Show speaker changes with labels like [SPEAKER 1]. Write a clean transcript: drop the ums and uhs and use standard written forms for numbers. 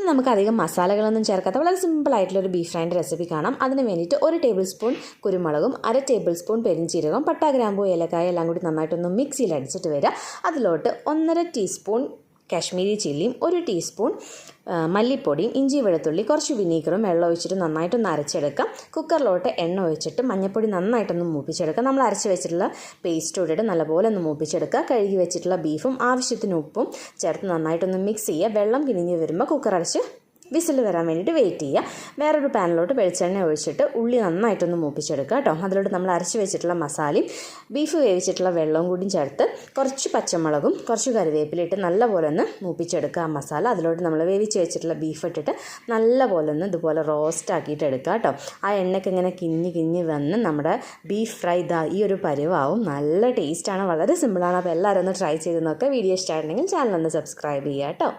[SPEAKER 1] നമുക്ക് അധികം മസാലകളൊന്നും ചേർക്കാത്ത വളരെ സിമ്പിളായിട്ടുള്ളൊരു ബീഫ് ഫ്രൈൻ്റെ റെസിപ്പി കാണാം. അതിന് വേണ്ടിയിട്ട് 1 ടേബിൾ സ്പൂൺ കുരുമുളകും 1/2 ടേബിൾ സ്പൂൺ പെരിഞ്ചീരകം, പട്ട, ഗ്രാമ്പൂ, ഏലക്കായ എല്ലാം കൂടി നന്നായിട്ടൊന്ന് മിക്സിയിൽ അടിച്ചിട്ട് വരിക. അതിലോട്ട് 1.5 ടീസ്പൂൺ കാശ്മീരി ചില്ലിയും 1 ടീസ്പൂൺ മല്ലിപ്പൊടിയും, ഇഞ്ചി, വെളുത്തുള്ളി, കുറച്ച് വിനീഗറും വെള്ളം ഒഴിച്ചിട്ട് നന്നായിട്ടൊന്ന് അരച്ചെടുക്കാം. കുക്കറിലോട്ട് എണ്ണ ഒഴിച്ചിട്ട് മഞ്ഞൾപ്പൊടി നന്നായിട്ടൊന്ന് മൂപ്പിച്ചെടുക്കാം. നമ്മൾ അരച്ച് വെച്ചിട്ടുള്ള പേസ്റ്റ് ഇട്ടിട്ട് നല്ലപോലെ ഒന്ന് മൂപ്പിച്ചെടുക്കുക. കഴുകി വെച്ചിട്ടുള്ള ബീഫും ആവശ്യത്തിന് ഉപ്പും ചേർത്ത് നന്നായിട്ടൊന്ന് മിക്സ് ചെയ്യുക. വെള്ളം കിനിഞ്ഞ് വരുമ്പോൾ കുക്കർ അടച്ച് വിസിൽ വരാൻ വേണ്ടിയിട്ട് വെയിറ്റ് ചെയ്യുക. വേറൊരു പാനിലോട്ട് വെളിച്ചെണ്ണ ഒഴിച്ചിട്ട് ഉള്ളി നന്നായിട്ടൊന്ന് മൂപ്പിച്ചെടുക്കുക കേട്ടോ. അതിലോട്ട് നമ്മൾ അരച്ച് വെച്ചിട്ടുള്ള മസാലയും ബീഫ് വേവിച്ചിട്ടുള്ള വെള്ളവും കൂടി ചേർത്ത് കുറച്ച് പച്ചമുളകും കുറച്ച് കറിവേപ്പില ഇട്ട് നല്ലപോലെ ഒന്ന് മൂപ്പിച്ചെടുക്കുക ആ മസാല. അതിലോട്ട് നമ്മൾ വേവിച്ച് വെച്ചിട്ടുള്ള ബീഫ് ഇട്ടിട്ട് നല്ലപോലെ ഒന്ന് ഇതുപോലെ റോസ്റ്റ് ആക്കിയിട്ട് എടുക്കുക കേട്ടോ. ആ എണ്ണയ്ക്ക് ഇങ്ങനെ കിഞ്ഞ് വന്ന് നമ്മുടെ ബീഫ് ഫ്രൈ ഈ ഒരു പരുവാവും. നല്ല ടേസ്റ്റാണ്, വളരെ സിമ്പിളാണ്. അപ്പോൾ എല്ലാവരും ഒന്ന് ട്രൈ ചെയ്ത് നോക്കുക. വീഡിയോ ഇഷ്ടമായിട്ടുണ്ടെങ്കിൽ ചാനൽ ഒന്ന് സബ്സ്ക്രൈബ് ചെയ്യുക കേട്ടോ.